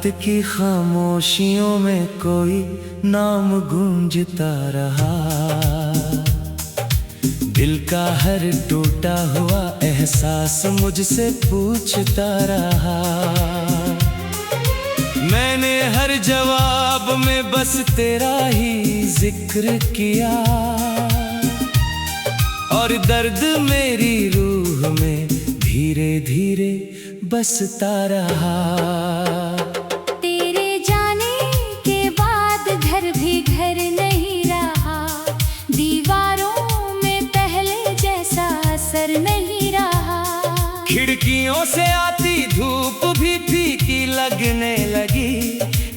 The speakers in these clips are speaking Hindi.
रात की खामोशियों में कोई नाम गूंजता रहा। दिल का हर टूटा हुआ एहसास मुझसे पूछता रहा। मैंने हर जवाब में बस तेरा ही जिक्र किया, और दर्द मेरी रूह में धीरे धीरे बसता रहा। तेरे जाने के बाद घर भी घर नहीं रहा, दीवारों में पहले जैसा असर नहीं रहा। खिड़कियों से आती धूप भी फीकी लगने लगी,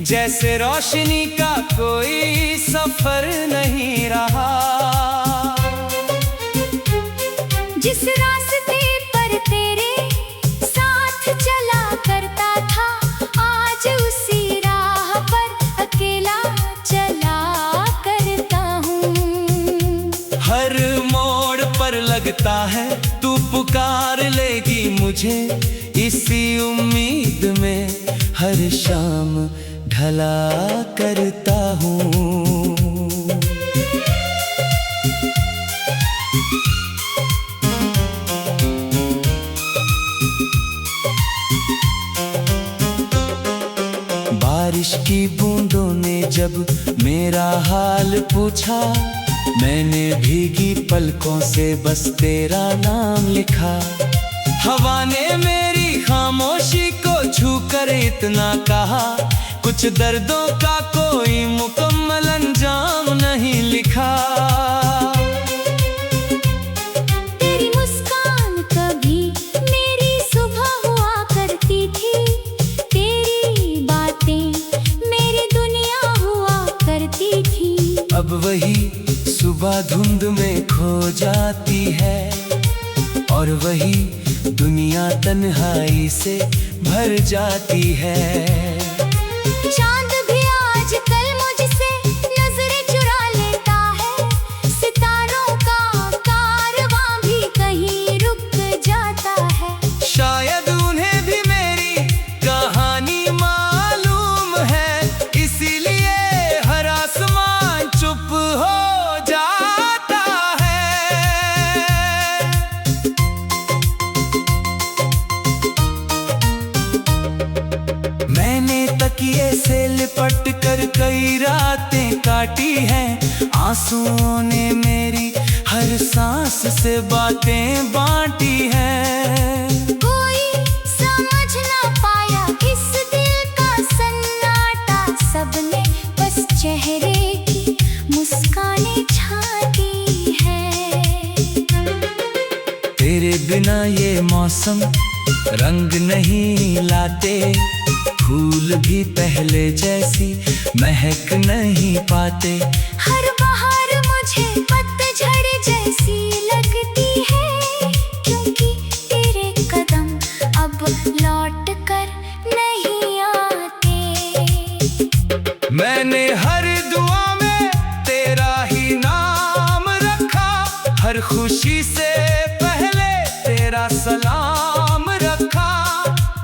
जैसे रोशनी का कोई सफर नहीं रहा। जिस रास्ते पर तेरे साथ चला करता था, आज उसी राह पर अकेला चला करता हूँ। हर मोड़ पर लगता है तू पुकार लेगी मुझे, इसी उम्मीद में हर शाम ढला करता हूँ। बारिश की बूंदों ने जब मेरा हाल पूछा, मैंने भीगी पलकों से बस तेरा नाम लिखा। हवा ने मेरी खामोशी को छूकर इतना कहा, कुछ दर्दों का कोई मुकम्मल अंजाम नहीं लिखा। तेरी मुस्कान कभी मेरी सुबह हुआ करती थी, तेरी बातें मेरी दुनिया हुआ करती थी। अब वही सुबह धुंध में खो जाती है, और वही दुनिया तन्हाई से भर जाती है। चांद भी आजकल मुझसे नजरें चुरा लेता है, सितारों का कारवां भी कहीं रुक जाता है। शायद उन्हें भी मेरी कहानी मालूम है, इसीलिए हर आसमान चुप हो जाता है। मैंने तकिए से लिपट कर कई रातें काटी हैं, आंसुओं ने मेरी हर सांस से बातें बांटी हैं। कोई समझ ना पाया इस दिल का सन्नाटा, सबने बस चेहरे की मुस्कानें छाटी है। तेरे बिना ये मौसम रंग नहीं लाते, फूल भी पहले जैसी महक नहीं पाते। हर बहार मुझे पतझड़ जैसी लगती है, क्योंकि तेरे कदम अब लौट कर नहीं आते। मैंने हर दुआ में तेरा ही नाम रखा, हर खुशी से पहले तेरा सलाम रखा।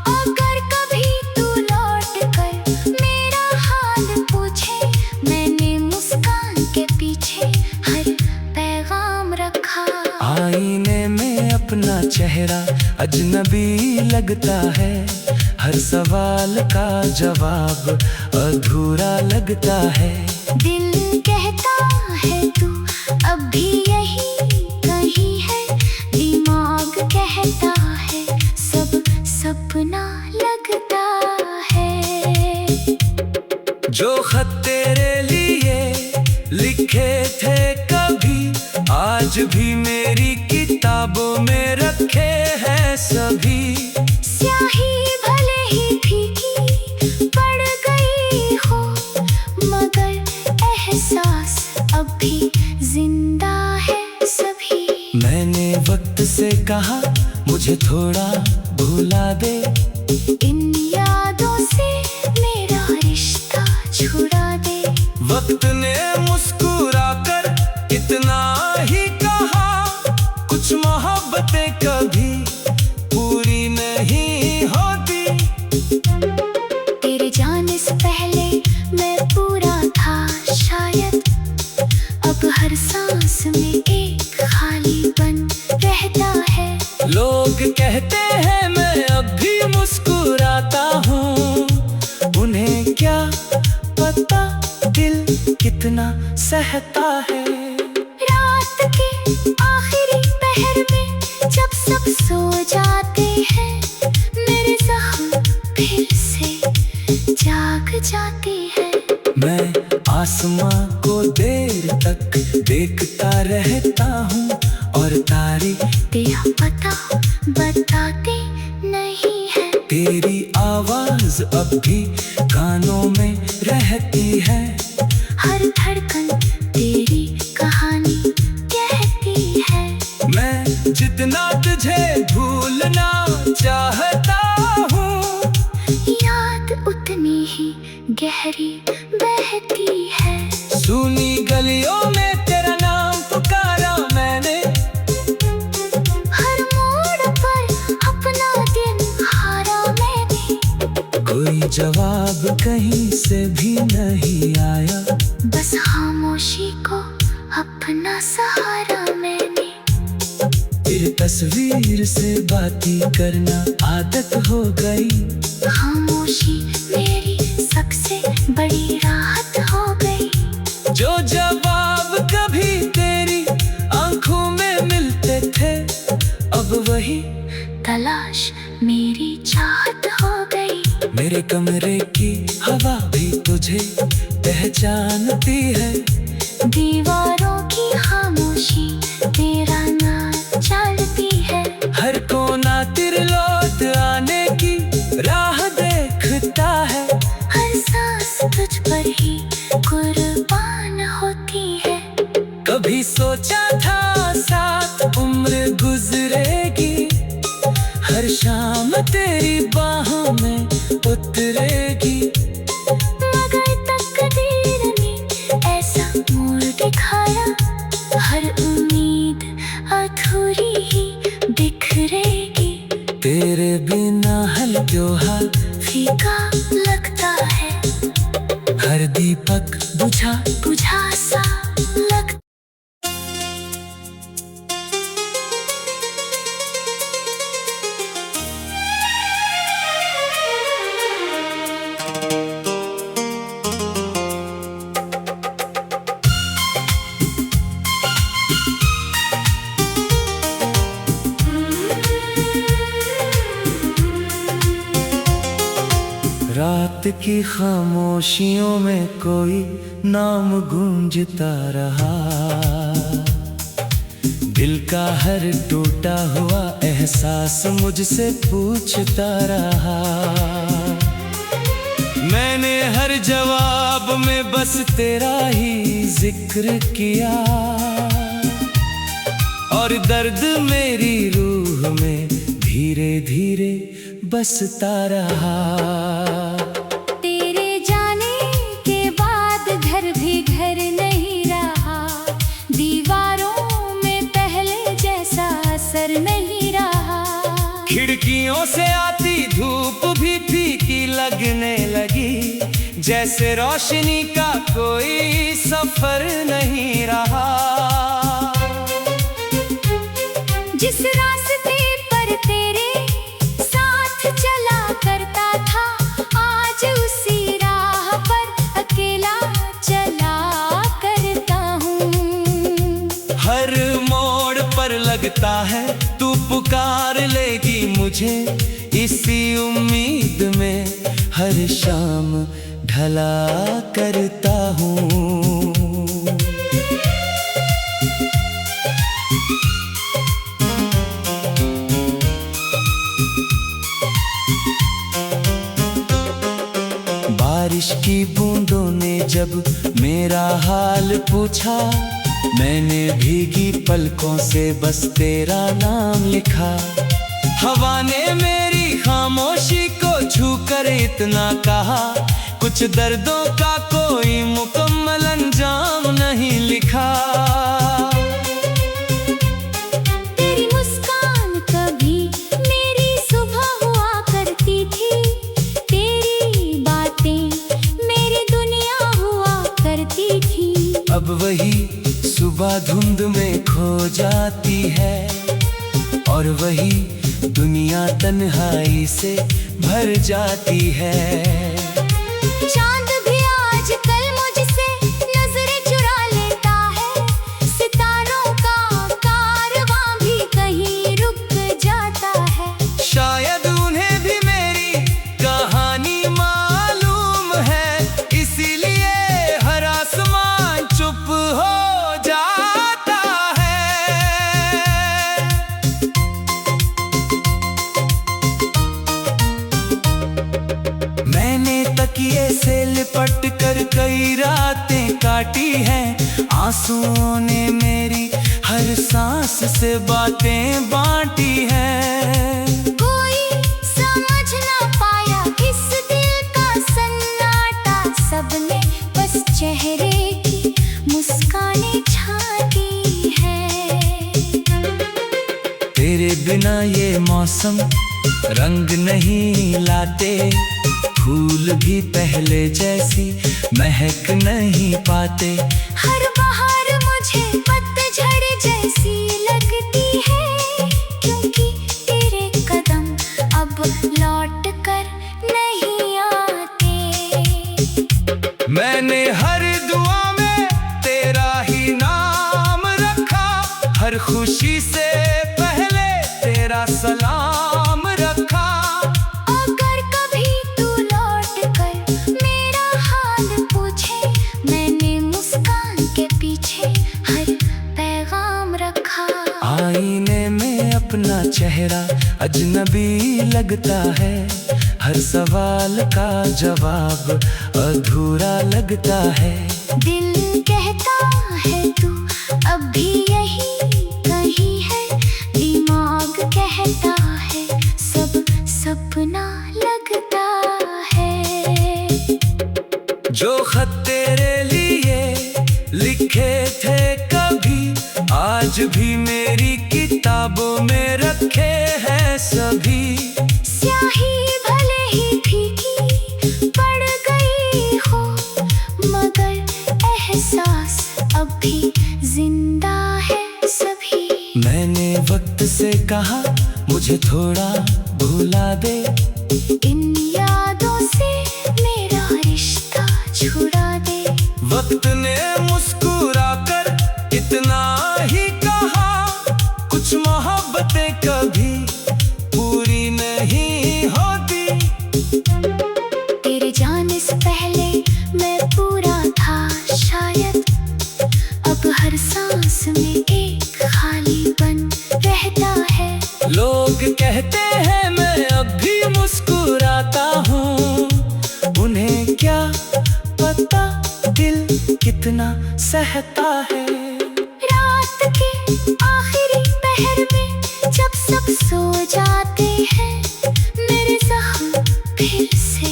अगर कभी तू लौट कर मेरा हाल पूछे, मैंने मुस्कान के पीछे हर पैगाम रखा। आईने में अपना चेहरा अजनबी लगता है, हर सवाल का जवाब अधूरा लगता है। दिल कहता है तू अब भी यही कहीं है, दिमाग कहता है सब सपना लगता है। जो खत तेरे लिए लिखे थे कभी, आज भी मेरी किताबों में रखे हैं सभी। स्याही भले ही फीकी पड़ गई हो, मगर एहसास अब भी जिंदा है सभी। मैंने वक्त से कहा मुझे थोड़ा भुला दे, इन यादों से मेरा रिश्ता छुड़ा दे। वक्त ने मुस्कुरा कर इतना ही कहा, कुछ मोहब्बतें कभी पूरी नहीं होती। तेरे जान हर सांस में एक खालीपन रहता है। लोग कहते हैं मैं अब भी मुस्कुराता हूँ, उन्हें क्या पता दिल कितना सहता है। रात के आखिरी पहर में जब सब सो जाते हैं, मेरे जख्म फिर से जाग जाते हैं। मैं आसमां को देर तक देखता रहता हूँ और तारे तेरा पता बताते नहीं है। तेरी आवाज अब भी कानों में रहती है। हर धड़कन तेरी कहानी कहती है। मैं जितना तुझे भूलना चाहता हूँ, याद उतनी ही गहरी बहती है। सुनी गलियों में तेरा नाम पुकारा मैंने, हर मोड़ पर अपना दिन हारा मैंने। कोई जवाब कहीं से भी नहीं आया, बस खामोशी को अपना सहारा मैंने। तेरी तस्वीर से बातें करना आदत हो गई। खामोशी मेरी सबसे बड़ी राहत हो गई। जो जवाब कभी तेरी आंखों में मिलते थे, अब वही तलाश मेरी चाहत हो गई। मेरे कमरे की हवा भी तुझे पहचानती है। दीवारों की खामोशी तेरा नाम चलती है। हर कोना तेरे लौट आने की राह देखता है। हर सांस तुझ पर ही कुर्बान होती है। कभी सोचा था साथ उम्र गुजरेगी, हर शाम तेरी बाहों में उतरेगी। मगर तकदीर ने ऐसा मोड़ दिखाया, हर उम्मीद अधूरी ही बिखरेगी। तेरे बिना हर त्योहार फीका लगता है, हर दीपक बुझा बुझा सा लगता। रात की खामोशियों में कोई नाम गूंजता रहा। दिल का हर टूटा हुआ एहसास मुझसे पूछता रहा। मैंने हर जवाब में बस तेरा ही जिक्र किया, और दर्द मेरी रूह में धीरे धीरे बसता रहा। तेरे जाने के बाद घर भी घर नहीं रहा। दीवारों में पहले जैसा असर नहीं रहा। खिड़कियों से आती धूप भी फीकी लगने लगी, जैसे रोशनी का कोई सफर नहीं रहा। जिस रास्ते पर तेरे साथ चला करता था, आज उसी राह पर अकेला चला करता हूँ। हर मोड़ पर लगता है तू पुकार लेगी मुझे, इसी उम्मीद में हर शाम ढला करता हूँ। बारिश की बूंदों ने जब मेरा हाल पूछा, मैंने भीगी पलकों से बस तेरा नाम लिखा। हवा ने मेरी खामोशी को छू कर इतना कहा, कुछ दर्दों का कोई मुकम्मल अंजाम नहीं लिखा। तेरी मुस्कान कभी मेरी सुबह हुआ करती थी। तेरी बातें मेरी दुनिया हुआ करती थी। अब वही सुबह धुंध में खो जाती है और वही दुनिया तन्हाई से भर जाती है। चांद भी आजकल मुझसे नजरें चुरा लेता है, सितारों का कारवां भी कहीं रुक जाता है। शायद उन्हें भी मेरी कहानी मालूम है, इसीलिए हर आसमान चुप हो जाता है। मैंने तकिए से लिपट कर कई रातें काटी हैं, आंसुओं ने मेरी हर सांस से बातें बांटी हैं। कोई समझ ना पाया इस दिल का सन्नाटा, सबने बस चेहरे की मुस्कानें छाटी है। तेरे बिना ये मौसम रंग नहीं लाते, फूल भी पहले जैसी महक नहीं पाते। हर बहार मुझे पतझड़ जैसी लगती है, क्योंकि तेरे कदम अब लौट कर नहीं आते। मैंने हर दुआ में तेरा ही नाम रखा, हर खुशी से पहले तेरा सलाम रखा। अगर कभी तू लौट कर मेरा हाल पूछे, मैंने मुस्कान के पीछे हर पैगाम रखा। आईने में अपना चेहरा अजनबी लगता है, हर सवाल का जवाब अधूरा लगता है। दिल कहता है तू अब भी यही कहीं है, दिमाग कहता है सब सपना लगता है। जो खत तेरे लिए लिखे थे कभी, आज भी मेरी किताबों में रखे हैं सभी। स्याही भले ही फीकी पड़ गई हो, मगर एहसास अब भी जिंदा है सभी। मैंने वक्त से कहा मुझे थोड़ा भुला दे, इन यादों से मेरा रिश्ता छुड़ा दे। वक्त ने मुस्कुरा कर इतना ही कहा, कुछ मोहब्बतें कभी पूरी नहीं होती। तेरे जाने से पहले मैं पूरा था शायद, अब हर सांस में एक खालीपन रहता है। लोग कहते हैं मैं अब भी मुस्कुराता हूँ, उन्हें क्या पता दिल कितना सहता है। रात के आखिरी पहर में जब सब सो जाते हैं, मेरे जख्म फिर से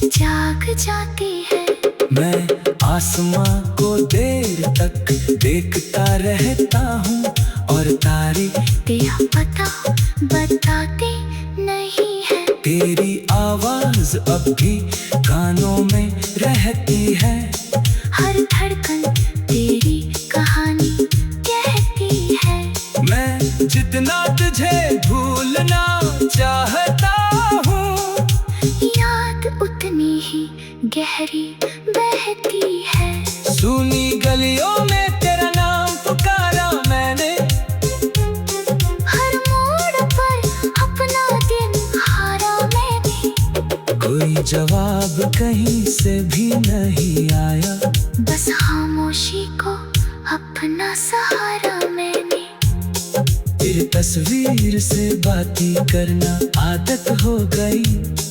जाग जाते हैं। मैं आसमां को देर तक देखता रहता हूँ और तारे तेरा पता बताते नहीं है। तेरी आवाज अब भी कानों में रहती है, हर धड़कन तेरी कहानी कहती है। मैं जितना तुझे भूलना चाहता हूँ, याद उतनी ही गहरी बहती है। सुनी गलियों में तेरा नाम पुकारा मैंने, हर मोड़ पर अपना दिन हारा मैंने। कोई जवाब कहीं से भी नहीं आया, बस खामोशी को अपना सहारा मैंने। तेरी तस्वीर से बातें करना आदत हो गई,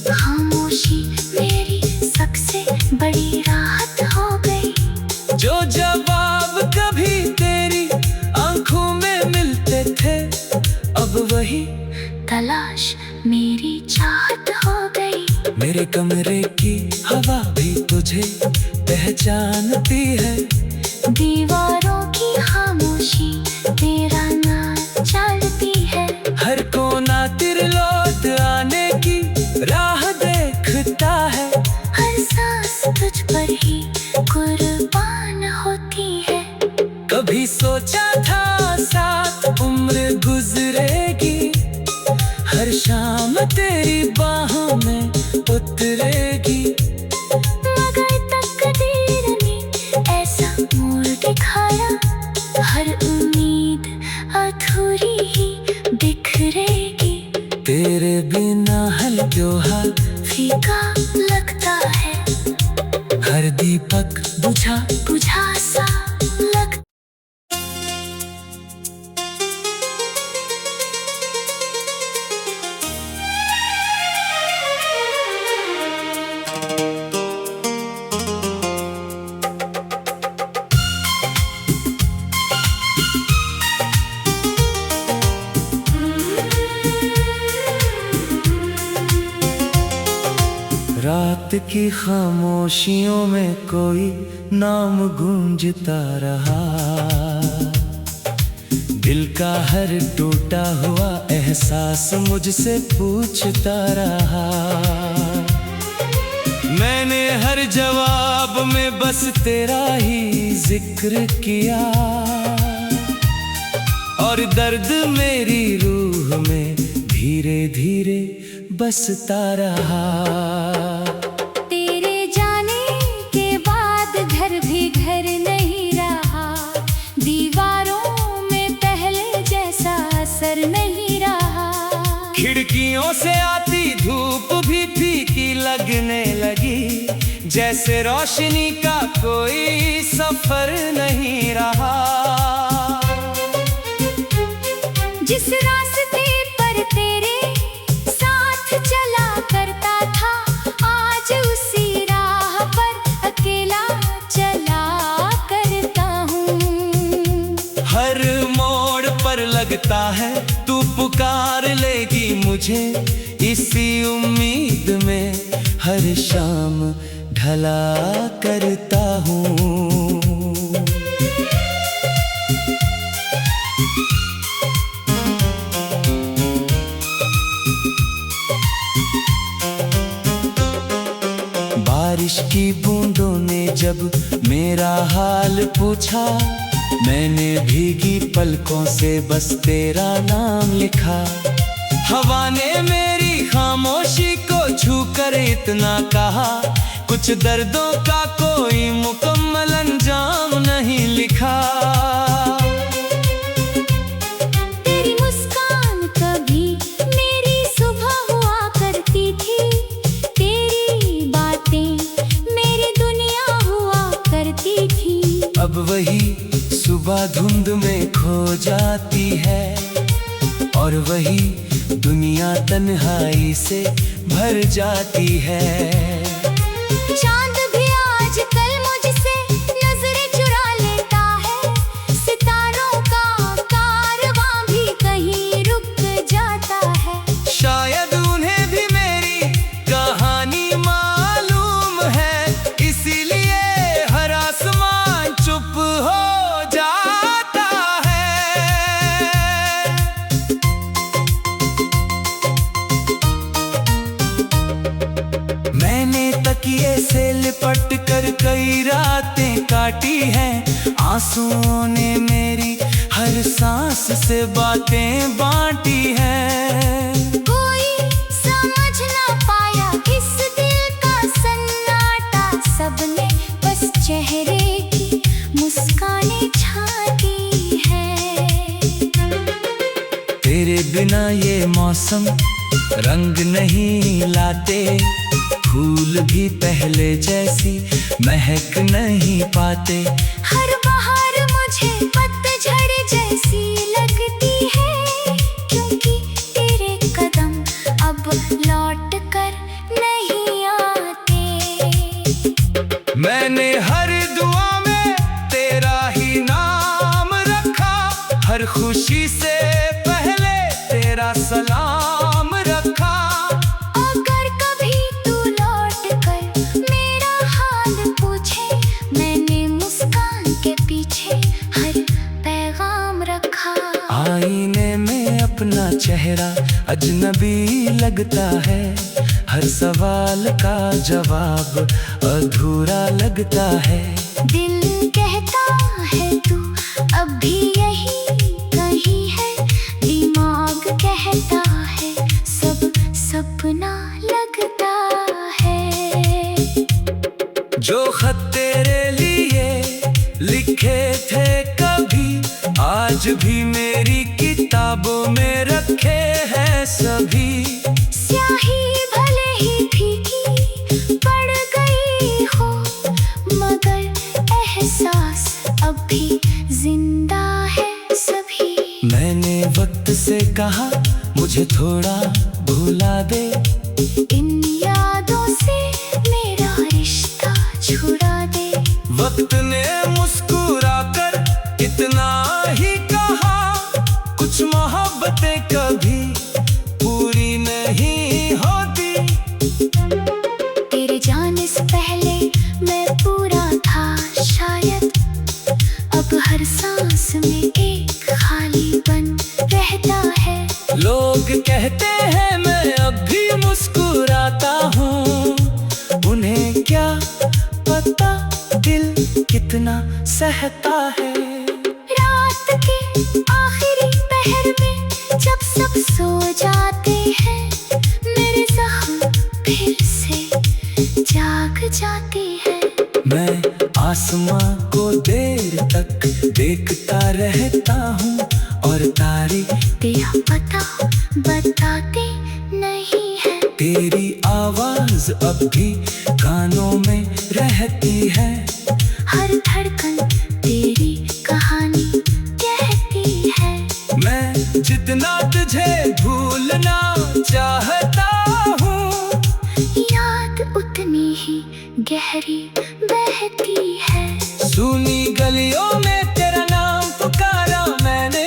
खामोशी मेरी सबसे बड़ी राहत हो गई। जो जवाब कभी तेरी आंखों में मिलते थे, अब वही तलाश मेरी चाहत हो गई। मेरे कमरे की हवा भी तुझे पहचानती है, दीवारों की खामोशी तेरा नाम चलती है। हर कोना तेरे लौट आने की राह देखता है, हर सांस तुझ पर ही कुर्बान होती है। कभी सोचा था साथ उम्र गुजरेगी, हर शाम तेरी बाहों में उतरेगी। मगर तकदीर ने ऐसा मोड़ दिखाया, हर उम्मीद अधूरी ही बिखरेगी। तेरे बिना हर त्योहार फीका लगता है, हर दीपक बुझा बुझा सा लगता। रात की खामोशियों में कोई नाम गूंजता रहा, दिल का हर टूटा हुआ एहसास मुझसे पूछता रहा। मैंने हर जवाब में बस तेरा ही जिक्र किया, और दर्द मेरी रूह में धीरे धीरे बसता रहा। तेरे जाने के बाद घर भी घर नहीं रहा, दीवारों में पहले जैसा असर नहीं रहा। खिड़कियों से आती धूप भी फीकी लगने लगी, जैसे रोशनी का कोई सफर नहीं रहा। जिस रास्ते पर तेरे चला करता था, आज उसी राह पर अकेला चला करता हूँ। हर मोड़ पर लगता है तू पुकार लेगी मुझे, इसी उम्मीद में हर शाम ढला करता हूँ। बारिश की बूंदों ने जब मेरा हाल पूछा, मैंने भीगी पलकों से बस तेरा नाम लिखा। हवा ने मेरी खामोशी को छूकर इतना कहा, कुछ दर्दों का कोई मुकम्मल अंजाम नहीं लिखा। तेरी मुस्कान कभी मेरी सुबह हुआ करती थी, अब वही सुबह धुंध में खो जाती है, और वही दुनिया तन्हाई से भर जाती है। चांद भी आजकल मुझसे नजरें चुरा लेता है, सितारों का कारवां भी कहीं रुक जाता है। शायद उन्हें भी मेरी कहानी मालूम है, इसीलिए हर आसमान चुप हो जाता है। मैंने तकिए से लिपट कर कई रातें काटी हैं, आंसुओं ने मेरी हर सांस से बातें बांटी हैं। कोई समझ ना पाया इस दिल का सन्नाटा, सबने बस चेहरे की मुस्कानें छाटी है। तेरे बिना ये मौसम रंग नहीं लाते, फूल भी पहले जैसी महक नहीं पाते। हर बहार मुझे पतझड़ जैसी लगती है, क्योंकि तेरे कदम अब लौट कर नहीं आते। मैंने हर दुआ में तेरा ही नाम रखा, हर खुशी से पहले तेरा सलाम रखा। अगर कभी तू लौट कर मेरा हाल पूछे, मैंने मुस्कान के पीछे हर पैगाम रखा। आईने में अपना चेहरा अजनबी लगता है, हर सवाल का जवाब अधूरा लगता है। दिल कहता है तू अब भी यही कहीं है, दिमाग कहता है सब सपना लगता है। जो खत तेरे लिए लिखे थे कभी, आज भी मेरी किताबों में रखे हैं सभी। स्याही भले ही फीकी पड़ गई हो, मगर एहसास अब भी जिंदा है सभी। मैंने वक्त से कहा मुझे थोड़ा भुला दे, इन यादों से मेरा रिश्ता छुड़ा दे। वक्त ने मुस्कुरा कर इतना ही कहा, कुछ मोहब्बतें कभी पूरी नहीं होती। तेरे जाने से पहले मैं पूरा था शायद, अब हर सांस में एक खालीपन रहता है। लोग कहते हैं मैं अब भी मुस्कुराता हूँ, उन्हें क्या पता दिल कितना सहता है। रात के आखिरी पहर में जब सब सो जाते हैं, मेरे ज़ख्म फिर से जाग जाते हैं। मैं आसमां को देर तक देखता रहता हूँ, और तारे तेरा पता बताते नहीं है। तेरी आवाज अब भी कानों में रहती है। हर धड़कन तेरी कहानी कहती है। मैं जितना तुझे भूलना चाहता हूँ, याद उतनी ही गहरी बहती है। सुनी गलियों में तेरा नाम पुकारा मैंने,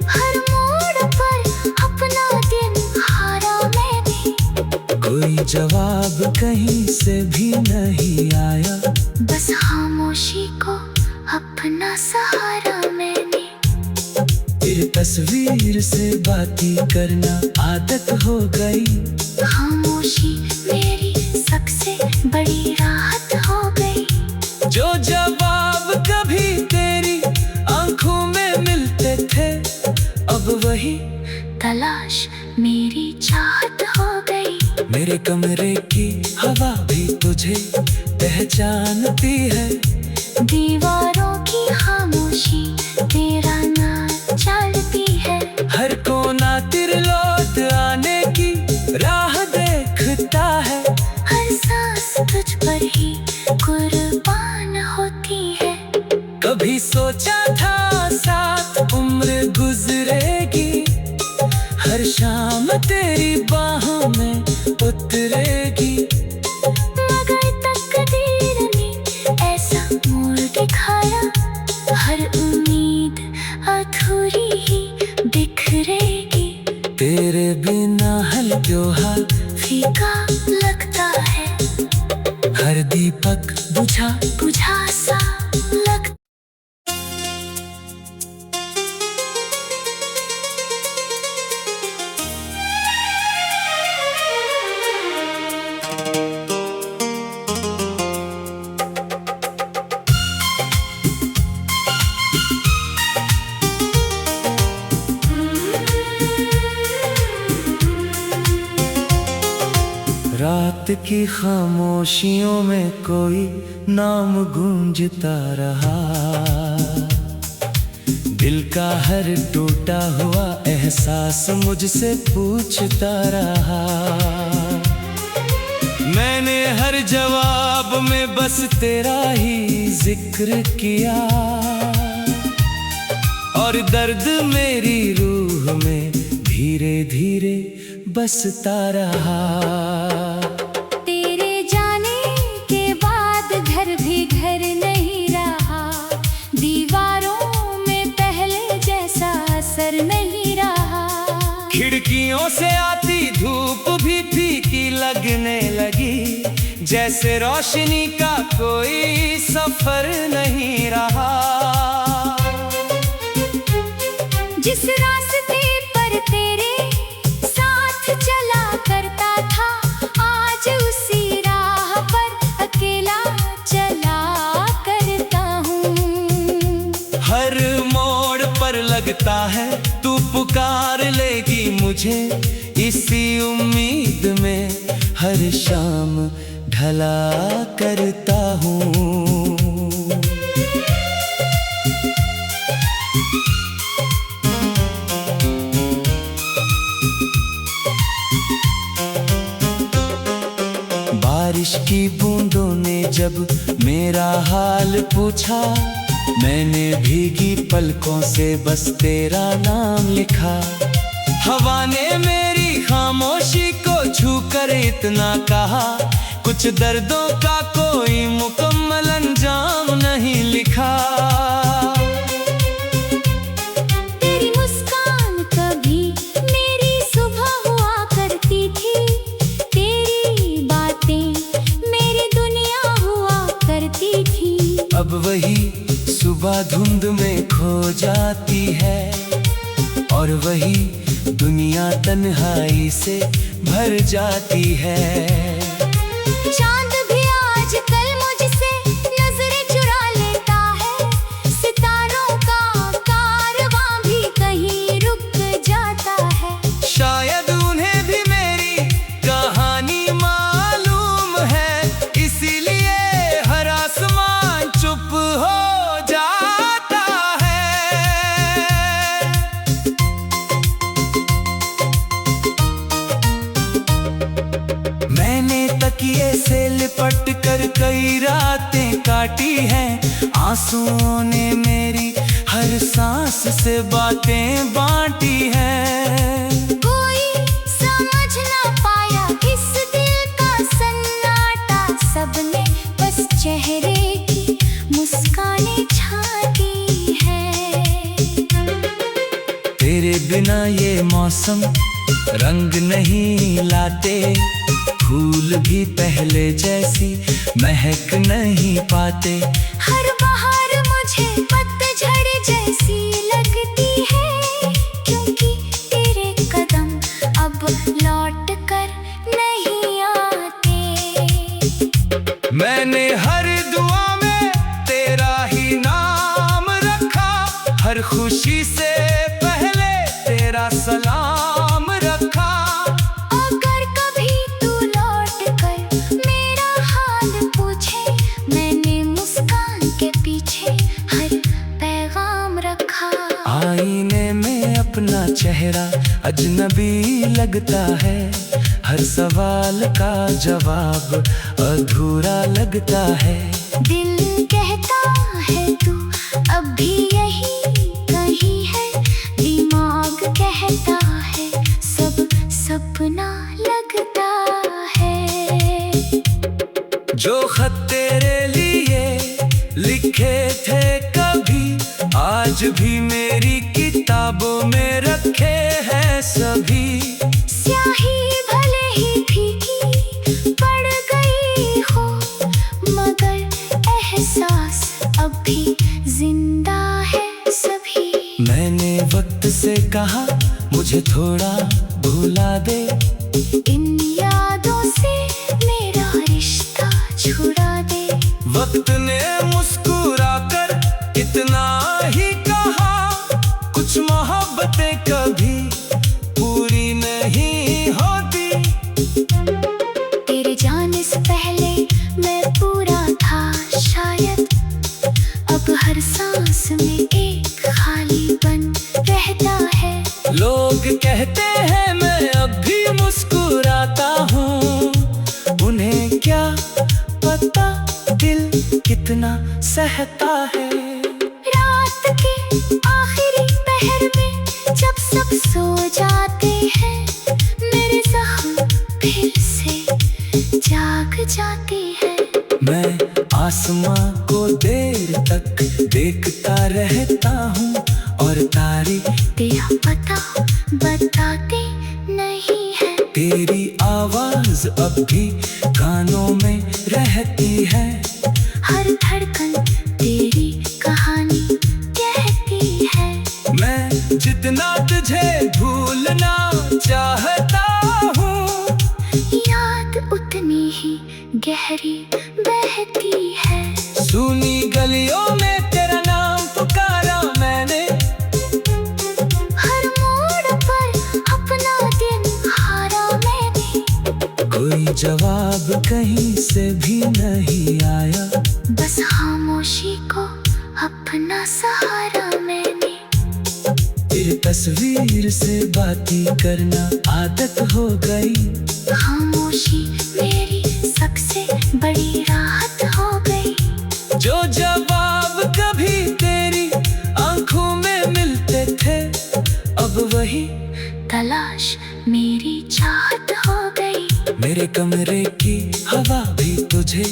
हर मोड़ पर अपना दिन हारा मैंने। कोई जवाब कहीं से भी नहीं आया, बस खामोशी को अपना सहारा मैंने। तेरी तस्वीर से बातें करना आदत हो गई, खामोशी मेरी सबसे बड़ी राहत हो गई। जो जवाब कभी तेरी आंखों में मिलते थे, अब वही तलाश मेरी चाहत हो गई। मेरे कमरे की हवा भी तुझे पहचानती है। दीवारों की खामोशी तेरा नाम चलती है। हर कोना तेरे लौट आने की राह देखता है। हर सांस तुझ पर ही कुर्बान होती है। कभी सोचा था साथ उम्र गुजरेगी, हर शाम तेरी बाहों में उतरेगी। मगर तकदीर ने ऐसा मोड़ दिखाया, हर उम्मीद अधूरी ही बिखरेगी। तेरे बिना हर त्योहार फीका लगता है, हर दीपक बुझा बुझा सा लगता। रात की खामोशियों में कोई नाम गूंजता रहा। दिल का हर टूटा हुआ एहसास मुझसे पूछता रहा। मैंने हर जवाब में बस तेरा ही जिक्र किया, और दर्द मेरी रूह में धीरे धीरे बसता रहा। तेरे जाने के बाद घर भी घर नहीं रहा, दीवारों में पहले जैसा असर नहीं रहा। खिड़कियों से आती धूप भी फीकी लगने लगी, जैसे रोशनी का कोई सफर नहीं रहा। जिस रास्ते पर तेरे साथ चला करता था, आज उसी राह पर अकेला चला करता हूँ। लगता है तू पुकार लेगी मुझे, इसी उम्मीद में हर शाम ढला करता हूँ। बारिश की बूंदों ने जब मेरा हाल पूछा, मैंने भीगी पलकों से बस तेरा नाम लिखा। हवा ने मेरी खामोशी को छूकर इतना कहा, कुछ दर्दों का कोई मुकम्मल अंजाम नहीं लिखा। तेरी मुस्कान कभी मेरी सुबह हुआ करती थी, तेरी बातें मेरी दुनिया हुआ करती थी। अब वही सुबह धुंध में खो जाती है, और वही दुनिया तन्हाई से भर जाती है। चांद भी आजकल मुझसे नजरें चुरा लेता है, सितारों का कारवां भी कहीं रुक जाता है। शायद उन्हें भी मेरी कहानी मालूम है, इसीलिए हर आसमान चुप हो जाता है। मैंने तकिए से लिपट कर कई रातें काटी हैं, आंसुओं ने मेरी हर सांस से बातें बांटी हैं। कोई समझ ना पाया इस दिल का सन्नाटा, सबने बस चेहरे की मुस्कानें छाटी है। तेरे बिना ये मौसम रंग नहीं लाते, फूल भी पहले जैसी महक नहीं पाते। हर बहार मुझे पतझड़ जैसी लगती है, क्योंकि तेरे कदम अब लौट कर नहीं आते। मैंने हर दुआ में तेरा ही नाम रखा, हर खुशी से पहले तेरा सलाम रखा। अगर कभी तू लौट कर मेरा हाल पूछे, मैंने मुस्कान के पीछे हर पैगाम रखा। आईने में अपना चेहरा अजनबी लगता है, हर सवाल का जवाब अधूरा लगता है। दिल कहता है तू अब भी यही कहीं है, दिमाग कहता है सब सपना लगता है। जो खत तेरे लिए लिखे थे कभी, आज भी मेरी किताबों में रखे हैं सभी। स्याही भले ही फीकी पड़ गई हो, मगर एहसास अब भी जिंदा है सभी। मैंने वक्त से कहा मुझे थोड़ा भुला दे, इन यादों से मेरा रिश्ता छुड़ा दे। वक्त ने मुस्कुराकर इतना ही कहा, कुछ मोहब्बतें कभी पूरी नहीं होती। तेरे जाने से पहले मैं पूरा था शायद, अब हर सांस में एक खालीपन रहता है। लोग कहते हैं मैं अब भी मुस्कुराता हूँ, उन्हें क्या पता दिल कितना सहता है। रात के आखिरी पहर में जब सब सो जाते हैं, मेरे ज़ख्म फिर से जाग जाते हैं। मैं आसमां को देर तक देखता रहता हूँ, और तारे तेरा पता बताते नहीं है। तेरी आवाज अब भी कानों में रहती है, हर धड़कन तेरी कहानी कहती है। मैं जितना तुझे भूलना चाहता हूँ, याद उतनी ही गहरी बहती है। सुनी गलियों में तेरा नाम पुकारा मैंने, जवाब कहीं से भी नहीं आया। बस खामोशी को अपना सहारा मैंने। तेरी तस्वीर से बातें करना आदत हो गई। खामोशी मेरी सबसे बड़ी राहत हो गई। जो जवाब कभी तेरी आंखों में मिलते थे, अब वही तलाश मेरी चाहत हो गई। मेरे कमरे की हवा भी तुझे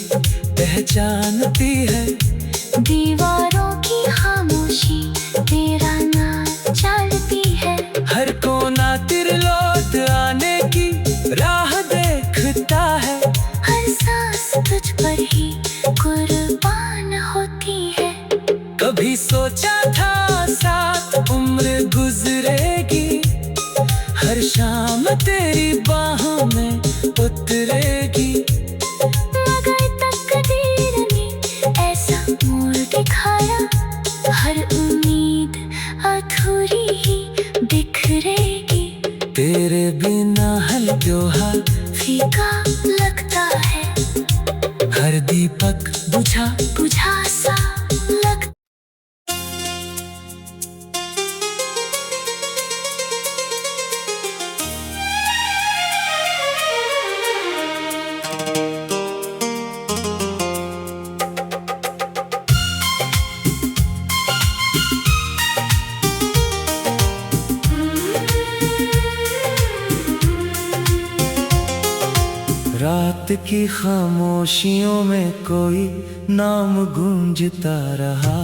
पहचानती है। दीवारों की खामोशी तेरा नाम चलती है। हर कोना तेरे लौट आने की राह देखता है। हर सांस तुझ पर ही कुर्बान होती है। कभी सोचा था साथ उम्र गुजरेगी, हर शाम तेरी बाहों में उतरेगी। मगर तकदीर ने ऐसा मोड़ दिखाया, हर उम्मीद अधूरी ही बिखरेगी। तेरे बिना हर त्योहार फीका लगता है, हर दीपक बुझा बुझा सा लगता। रात की खामोशियों में कोई नाम गूंजता रहा।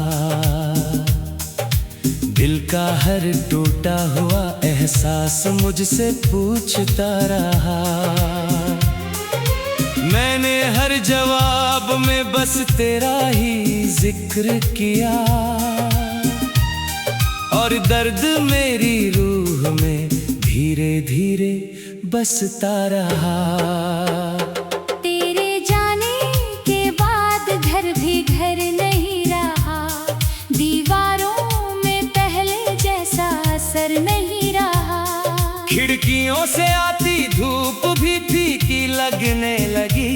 दिल का हर टूटा हुआ एहसास मुझसे पूछता रहा। मैंने हर जवाब में बस तेरा ही जिक्र किया, और दर्द मेरी रूह में धीरे धीरे बसता रहा। तेरे जाने के बाद घर भी घर नहीं रहा। दीवारों में पहले जैसा असर नहीं रहा। खिड़कियों से आती धूप भी फीकी लगने लगी,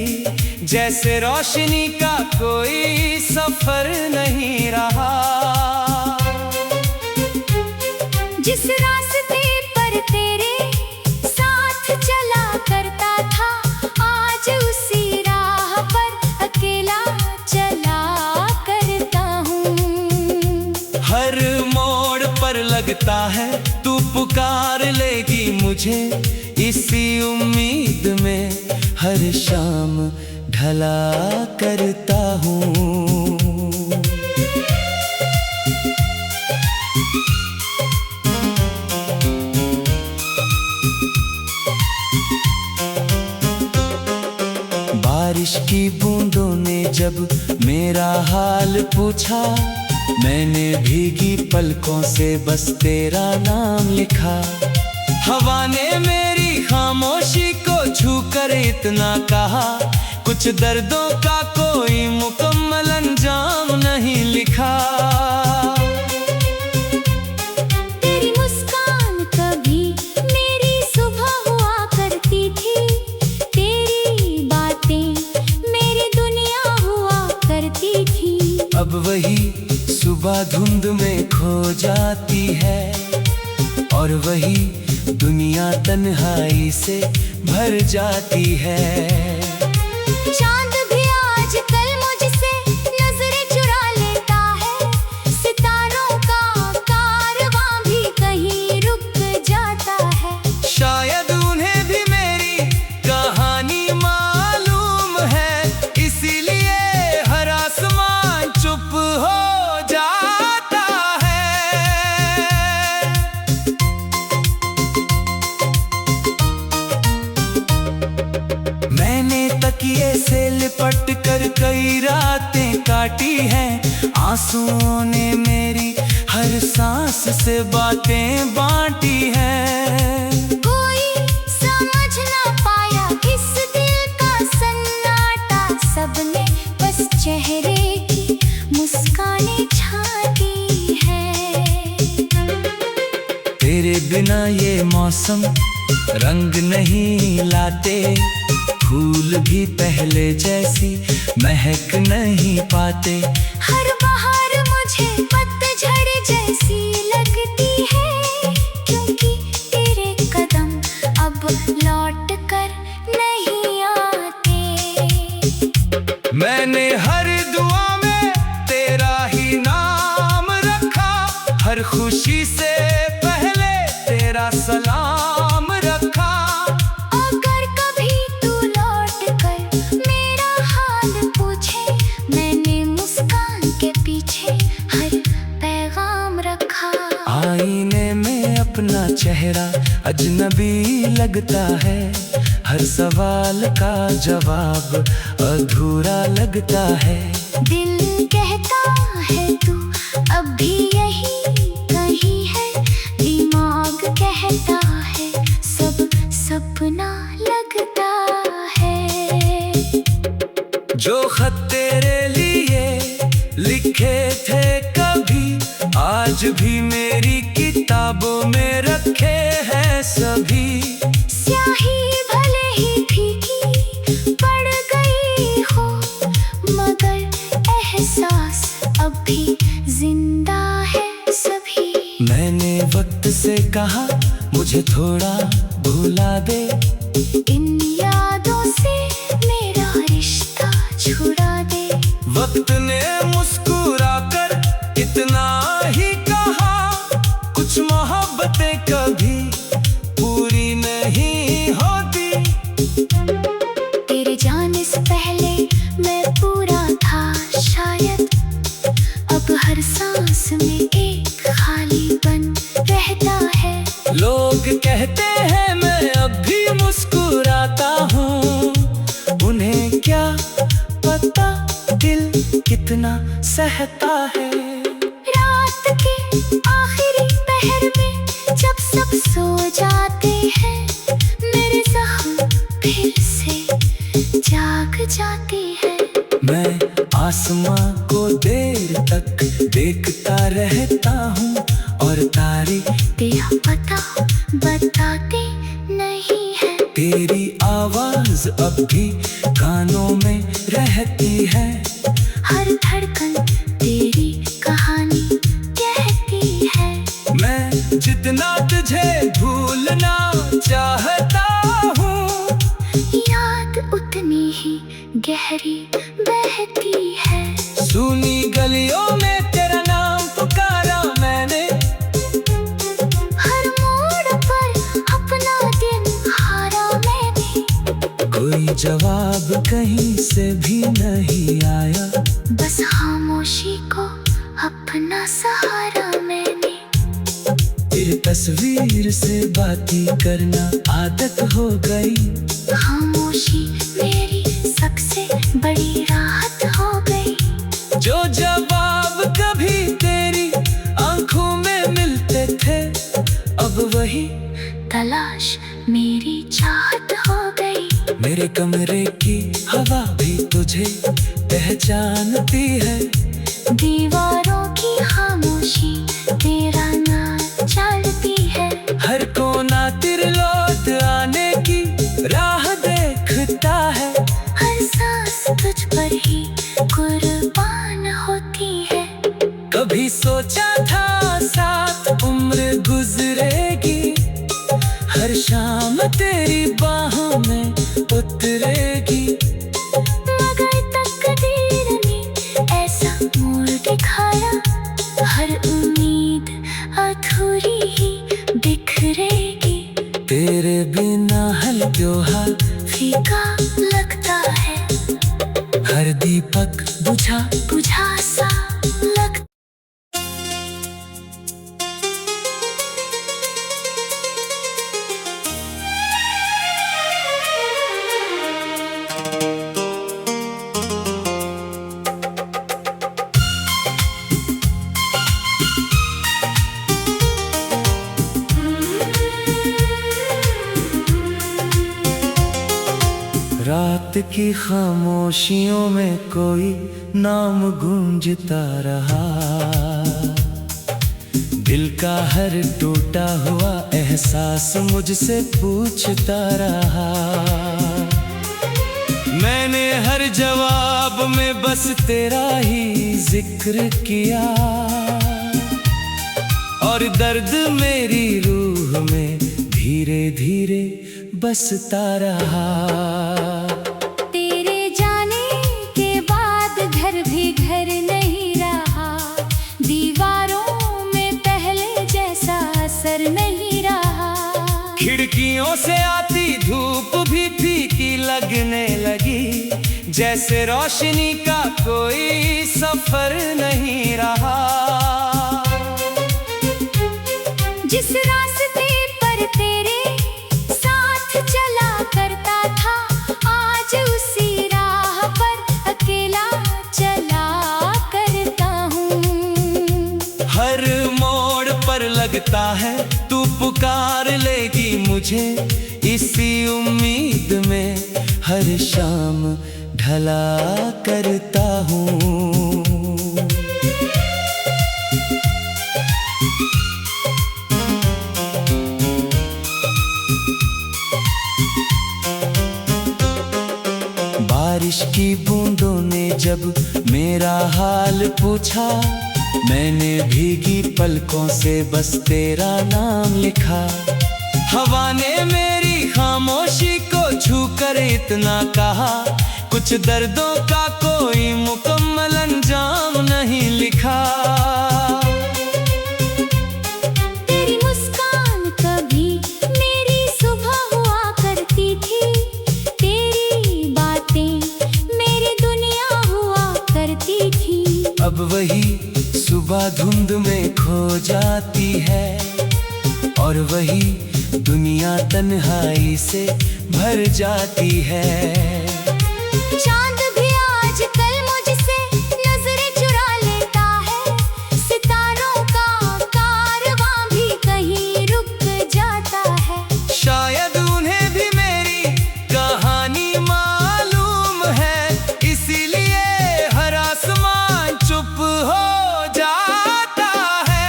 जैसे रोशनी का कोई सफर नहीं रहा। जिस रास्ते पर तेरे साथ चला करता था, आज उसी राह पर अकेला चला करता हूँ। हर मोड़ पर लगता है तू पुकार लेगी मुझे, इसी उम्मीद में हर शाम ढला करता हूँ। बारिश की बूंदों ने जब मेरा हाल पूछा, मैंने भीगी पलकों से बस तेरा नाम लिखा। हवा ने मेरी खामोशी को छू कर इतना कहा, कुछ दर्दों का कोई मुकम्मल अंजाम नहीं लिखा। तेरी मुस्कान कभी मेरी सुबह हुआ करती थी। तेरी बातें मेरी दुनिया हुआ करती थी। अब वही सुबह धुंध में खो जाती है, और वही दुनिया तन्हाई से भर जाती है। चांद भी आजकल मुझसे नजरें चुरा लेता है। सितारों का कारवां भी कहीं रुक जाता है। शायद उन्हें भी मेरी कहानी मालूम है, इसीलिए हर आसमान चुप हो जाता है। मैंने तकिए से लिपट कर कई रातें काटी हैं, आंसुओं ने मेरी हर सांस से बातें बांटी हैं। कोई समझ ना पाया इस दिल का सन्नाटा, सबने बस चेहरे की मुस्कानें छाटी है। तेरे बिना ये मौसम रंग नहीं लाते, फूल भी पहले जैसी महक नहीं पाते। हर बहार मुझे पतझड़ जैसी लगती है, क्योंकि तेरे कदम अब लौट कर नहीं आते। मैंने हर दुआ में तेरा ही नाम रखा, हर खुशी से पहले तेरा सलाम रखा। अगर कभी तू लौट कर मेरा हाल पूछे, मैंने मुस्कान के पीछे हर पैगाम रखा। आईने में अपना चेहरा अजनबी लगता है, हर सवाल का जवाब अधूरा लगता है। दिल कहता है तू अब भी यही कहीं है, दिमाग कहता है सब सपना लगता है। जो खत तेरे लिए लिखे थे कभी, आज भी मेरी किताबों में रखे हैं सभी। स्याही भले ही फीकी पड़ गई हो, मगर एहसास अब भी जिंदा है सभी। मैंने वक्त से कहा मुझे थोड़ा भुला दे, इन यादों से मेरा रिश्ता छुड़ा दे। वक्त ने मुस्कुरा कर इतना ही कहा, कुछ मोहब्बतें कभी पूरी नहीं होती। तेरे जाने से पहले मैं पूरा था शायद, अब हर सांस में एक खालीपन रहता है। लोग कहते हैं मैं अब भी मुस्कुराता हूँ, उन्हें क्या पता दिल कितना सहता है। रात के आखिरी पहर में जब सब सो जाते हैं, मेरे जख्म फिर से जाग जाते हैं। मैं आसमां को देर तक देखता रहता हूँ, और तारे तेरा पता बताते नहीं है। तेरी आवाज अब भी कानों में रहती है, हर धड़कन तेरी कहानी कहती है। मैं जितना तुझे भूलना चाहता हूँ, याद उतनी ही गहरी बहती है। सुनी गलियों में तेरा नाम पुकारा मैंने, हर मोड़ पर अपना दिन हारा मैंने। कोई जवाब कहीं से भी नहीं आया, बस खामोशी को अपना सहारा मैंने। तेरी तस्वीर से बातें करना आदत हो गई, खामोशी मेरी सबसे बड़ी राहत हो गई। जो जवाब कभी तेरी आंखों में मिलते थे, अब वही तलाश मेरी चाहत हो गई। मेरे कमरे की हवा भी तुझे पहचानती है, दीवारों की खामोशी तेरा नाम चलती है। हर कोना तेरे लौट आने की राह देखता है। हर सांस तुझ पर ही कुर्बान होती है। कभी सोचा था साथ उम्र गुजरेगी, हर शाम तेरी बाहों में उतरेगी। मगर तकदीर ने ऐसा मोड़ दिखाया, हर उम्मीद अधूरी ही बिखरेगी। तेरे बिना हर त्योहार फीका लगता है, हर दीपक बुझा बुझा सा लगता। रात की खामोशियों में कोई नाम गूंजता रहा, दिल का हर टूटा हुआ एहसास मुझसे पूछता रहा। मैंने हर जवाब में बस तेरा ही जिक्र किया, और दर्द मेरी रूह में धीरे धीरे बसता रहा। तेरे जाने के बाद घर भी घर नहीं रहा, दीवारों में पहले जैसा असर नहीं रहा। खिड़कियों से आती धूप भी फीकी लगने लगी, जैसे रोशनी का कोई सफर नहीं रहा। जिस रास्ते पर तेरे साथ चला करता था, आज उसी राह पर अकेला चला करता हूँ। हर मोड़ पर लगता है तू पुकार लेगी मुझे, इसी उम्मीद में हर शाम ढला करता हूँ। बारिश की बूंदों ने जब मेरा हाल पूछा, मैंने भीगी पलकों से बस तेरा नाम लिखा। हवा ने मेरी खामोशी को छूकर इतना कहा, कुछ दर्दों का कोई मुकम्मल अंजाम नहीं लिखा। तेरी मुस्कान कभी मेरी सुबह हुआ करती थी, तेरी बातें मेरी दुनिया हुआ करती थी। अब वही सुबह धुंध में खो जाती है, और वही दुनिया तन्हाई से भर जाती है। चांद भी आजकल मुझसे नजरें चुरा लेता है, सितारों का कारवां भी कहीं रुक जाता है। शायद उन्हें भी मेरी कहानी मालूम है, इसीलिए हर आसमान चुप हो जाता है।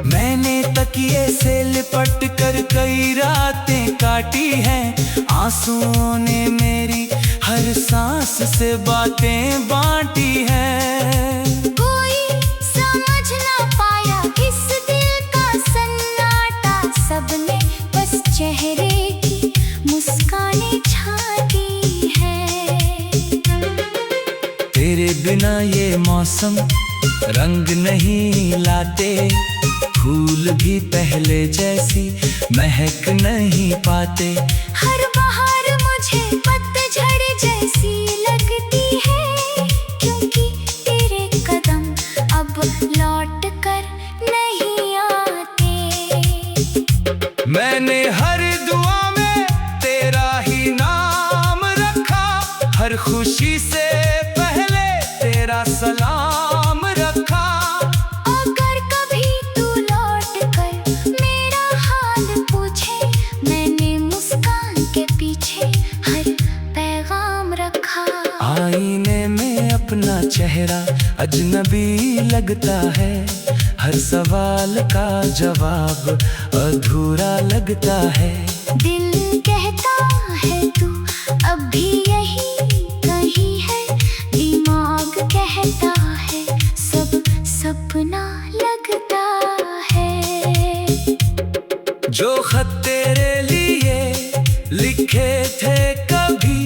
मैंने तकिए से लिपट कर कई रातें काटी हैं, आंसुओं ने मेरी हर सांस से बातें बांटी हैं। कोई समझ ना पाया इस दिल का सन्नाटा, सबने बस चेहरे की मुस्कानें छाटी है। तेरे बिना ये मौसम रंग नहीं लाते, फूल भी पहले जैसी महक नहीं पाते। हर बहार मुझे पतझड़ जैसी लगती है, क्योंकि तेरे कदम अब लौट कर नहीं आते। मैंने हर दुआ में तेरा ही नाम रखा, हर खुशी से पहले तेरा सलाम रखा। अगर कभी तू लौट कर मेरा हाल पूछे, मैंने मुस्कान के पीछे हर पैगाम रखा। आईने में अपना चेहरा अजनबी लगता है, हर सवाल का जवाब अधूरा लगता है। दिल कहता है तू अब भी यही कहीं है, दिमाग कहता है सब सपना लगता है। जो खत तेरे लिए लिखे थे कभी,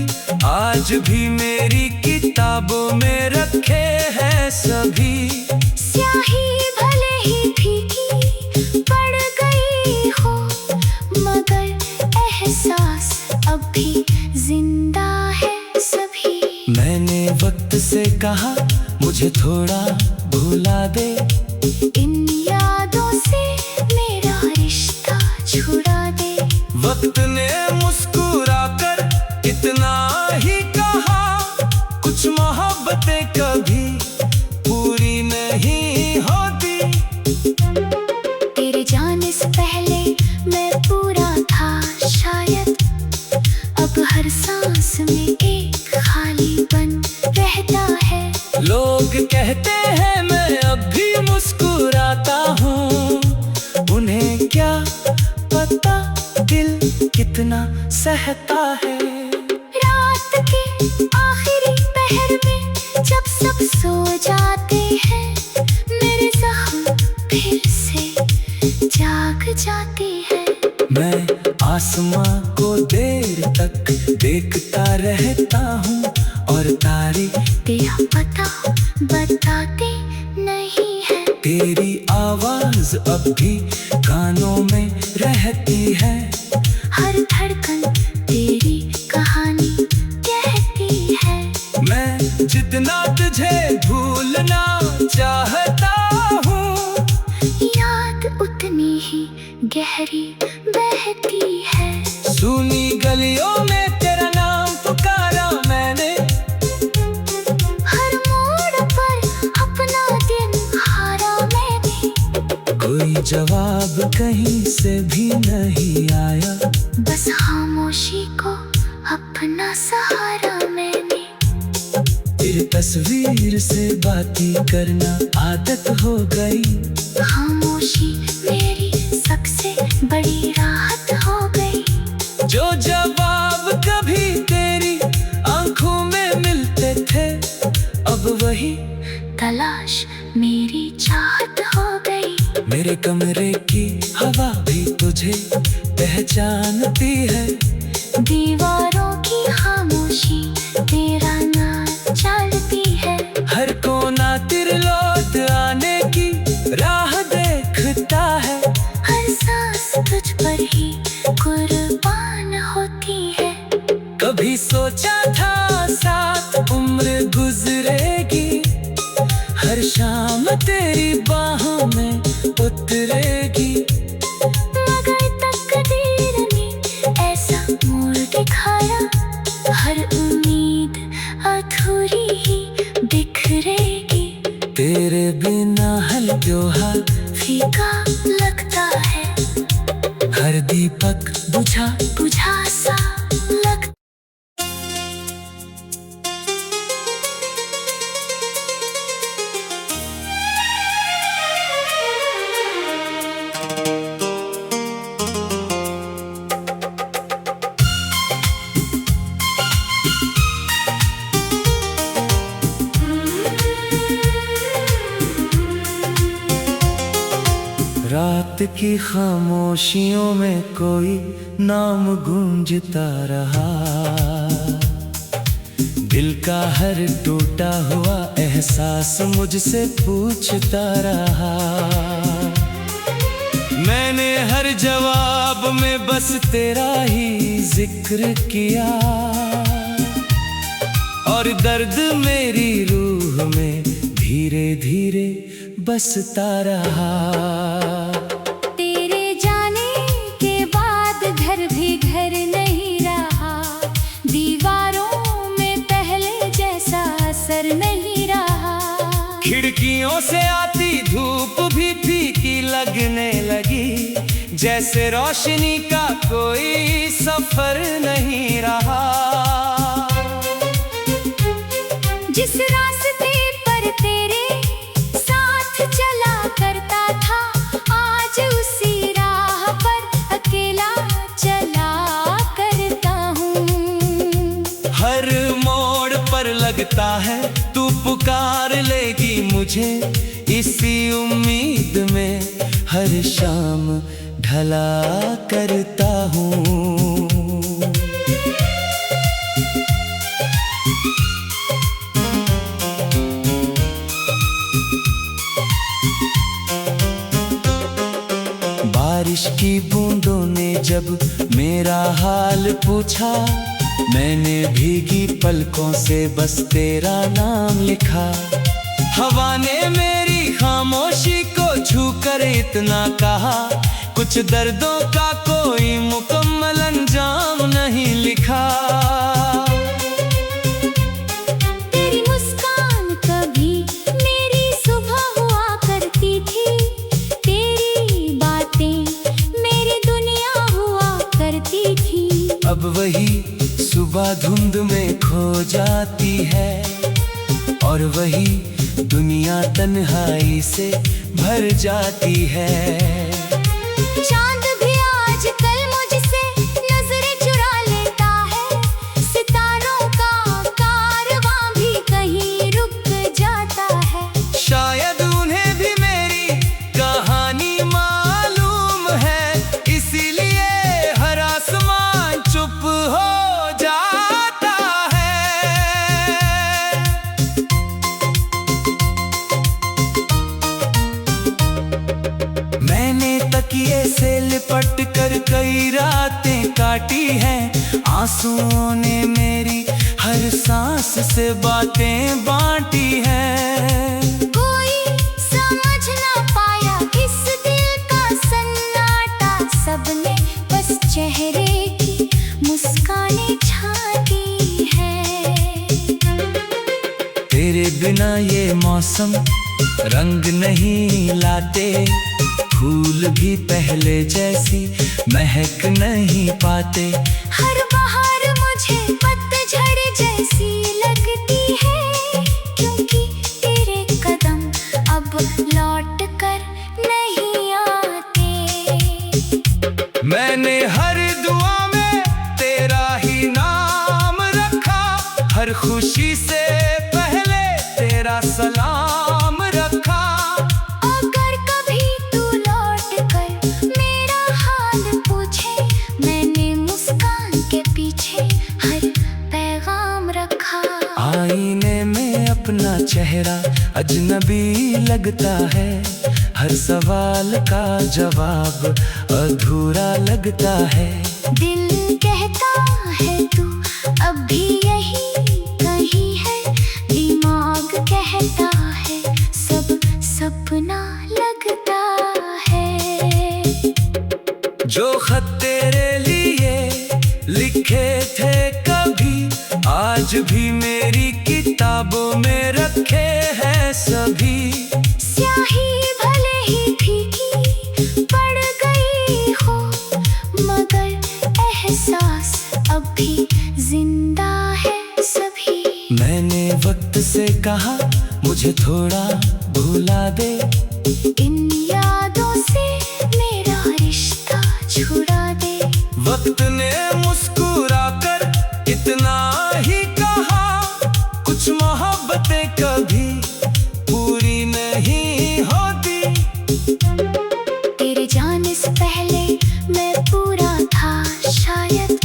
आज भी मेरी किताबों में रखे हैं सभी। स्याही भले ही फीकी पड़ गई हो, मगर एहसास अब भी जिंदा है सभी। मैंने वक्त से कहा मुझे थोड़ा भुला दे, इन यादों से मेरा रिश्ता छुड़ा दे। वक्त ने मुस्कुरा कर इतना ही कहा, कुछ मोहब्बतें कभी पूरी नहीं होती। तेरे जाने से पहले मैं पूरा था शायद, अब हर सांस में एक खालीपन रहता है। लोग कहते हैं मैं अब भी मुस्कुराता हूँ, उन्हें सहता है। रात के आखिरी पहर में जब सब सो जाते हैं, मेरे जख्म फिर से जाग जाते हैं। मैं आसमां को देर तक देखता रहता हूँ और तारे तेरा पता बताते नहीं है। तेरी आवाज अब भी कानों में रहती है। हर धड़कन तेरी कहानी कहती है। मैं जितना तुझे भूलना चाहता हूँ, याद उतनी ही गहरी बहती है। सुनी गलियों में तेरा नाम पुकारा मैंने, हर मोड़ पर अपना दिन हारा मैंने। कोई जवाब कहीं से भी नहीं आया, बस खामोशी को अपना सहारा मैंने। तेरी तस्वीर से बातें करना आदत हो गई। खामोशी मेरी सबसे बड़ी राहत हो गई। जो जवाब कभी तेरी आंखों में मिलते थे, अब वही तलाश मेरी चाहत हो गई। मेरे कमरे की हवा भी तुझे पहचानती है। दीवारों की खामोशी तेरा नाम चलती है। हर कोना तेरे लौट आने की राह देखता है। हर सांस तुझ पर ही कुर्बान होती है। कभी सोचा था साथ उम्र गुजरेगी, हर शाम तेरी बाहों में उतरेगी। मगर तकदीर ने ऐसा मोड़ दिखाया, हर उम्मीद अधूरी ही बिखरेगी। तेरे बिना हर त्योहार फीका लगता है, हर दीपक बुझा बुझा सा लगता। रात की खामोशियों में कोई नाम गूंजता रहा। दिल का हर टूटा हुआ एहसास मुझसे पूछता रहा। मैंने हर जवाब में बस तेरा ही जिक्र किया, और दर्द मेरी रूह में धीरे धीरे बसता रहा। तेरे जाने के बाद घर भी घर नहीं रहा। दीवारों में पहले जैसा असर नहीं रहा। खिड़कियों से आती धूप भी फीकी लगने लगी, जैसे रोशनी का कोई सफर नहीं रहा। जिस रास्ते पर तेरे साथ चला करता था, आज उसी राह पर अकेला चला करता हूँ। हर मोड़ पर लगता है तू पुकार लेगी मुझे, इसी उम्मीद में हर शाम ढला करता हूँ। बारिश की बूंदों ने जब मेरा हाल पूछा, मैंने भीगी पलकों से बस तेरा नाम लिखा। हवा ने मेरी खामोशी को छूकर इतना कहा, कुछ दर्दों का कोई मुकम्मल अंजाम नहीं लिखा। तेरी मुस्कान कभी मेरी सुबह हुआ करती थी। तेरी बातें मेरी दुनिया हुआ करती थी। अब वही सुबह धुंध में खो जाती है, और वही दुनिया तन्हाई से भर जाती है। चांद भी आजकल मुझसे नजरें चुरा लौट कर कई रातें काटी हैं। आंसुओं ने मेरी हर सांस से बातें बांटी हैं। कोई समझ ना पाया इस दिल का सन्नाटा, सबने बस चेहरे की मुस्कानें छाटी है। तेरे बिना ये मौसम रंग नहीं लाते, फूल भी पहले जैसी महक नहीं पाते। हर बहार मुझे पतझड़ जैसी लगती है, क्योंकि तेरे कदम अब लौट कर नहीं आते। मैंने हर दुआ में तेरा ही नाम रखा, हर खुशी से पहले तेरा सलाम रखा। अगर कभी तू लौट कर मेरा हाल पूछे, मैंने मुस्कान के पीछे हर पैगाम रखा। आईने में अपना चेहरा अजनबी लगता है, हर सवाल का जवाब अधूरा लगता है। दिल कहता है तू अब भी यही कहीं है, दिमाग कहता है सब सपना लगता है। जो खत तेरे लिए लिखे थे कभी, आज भी मेरी किताबों में रखे हैं सभी। स्याही भले ही फीकी पड़ गई हो, मगर एहसास अब भी जिंदा है सभी। मैंने वक्त से कहा मुझे थोड़ा भुला दे, इन यादों से मेरा रिश्ता छुड़ा दे। वक्त ने मुस्कुरा कर इतना ही कहा, कुछ मोहब्बतें कभी पूरी नहीं होती। तेरे जाने से पहले मैं पूरा था शायद,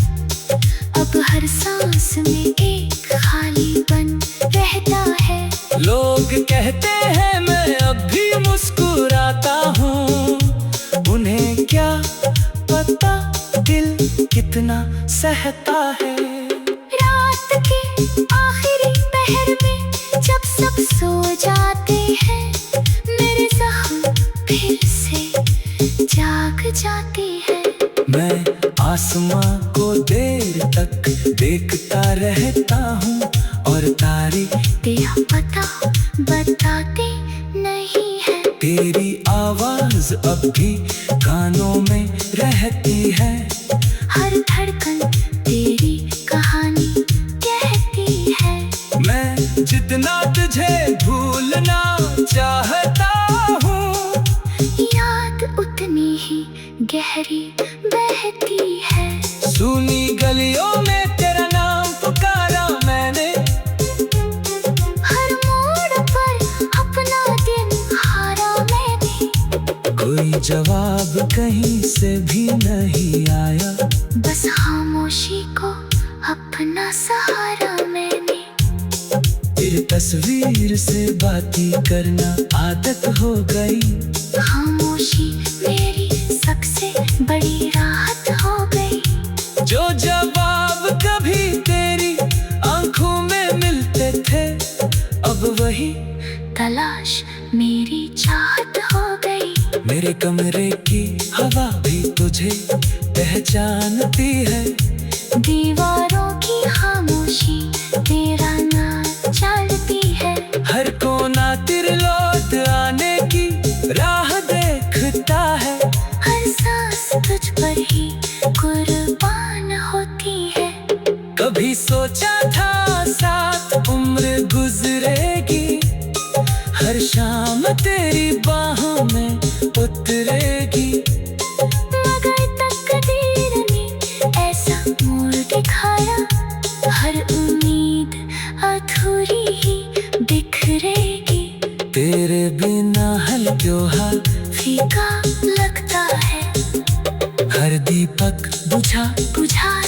अब हर सांस में एक खालीपन रहता है। लोग कहते हैं मैं अब भी मुस्कुराता हूँ, उन्हें क्या पता दिल कितना सहता है। रात के आखिरी पहर में जब सब सो जाते हैं, मेरे जख्म फिर से जाग जाते हैं। मैं आसमां को देर तक देखता रहता हूँ, और तारे तेरा पता बताते नहीं है। तेरी आवाज अब भी कानों में रहती है। हर धड़कन तेरी कहानी कहती है। मैं जितना तुझे भूलना चाहता हूँ, याद उतनी ही गहरी बहती है। सुनी गलियों में तेरा नाम पुकारा मैंने, हर मोड़ पर अपना दिन हारा मैंने। कोई जवाब कहीं से भी नहीं आया, बस खामोशी को अपना सहारा मैंने। तेरी तस्वीर से बातें करना आदत हो गई, खामोशी मेरी सबसे बड़ी राहत हो गई। जो जवाब कभी तेरी आंखों में मिलते थे, अब वही तलाश मेरी चाहत हो गई। मेरे कमरे की हवा भी तुझे पहचानती है। दीवारों की खामोशी तेरा नाम चलती है। हर कोना तेरे लौट आने की राह देखता है। हर सांस तुझ पर ही कुर्बान होती है। कभी सोचा था साथ उम्र गुजरेगी, हर शाम तेरी बाहों में उतरेगी। मगर तकदीर ने ऐसा मोड़ दिखाया, हर उम्मीद अधूरी ही बिखरेगी। तेरे बिना हर त्योहार फीका लगता है, हर दीपक बुझा बुझा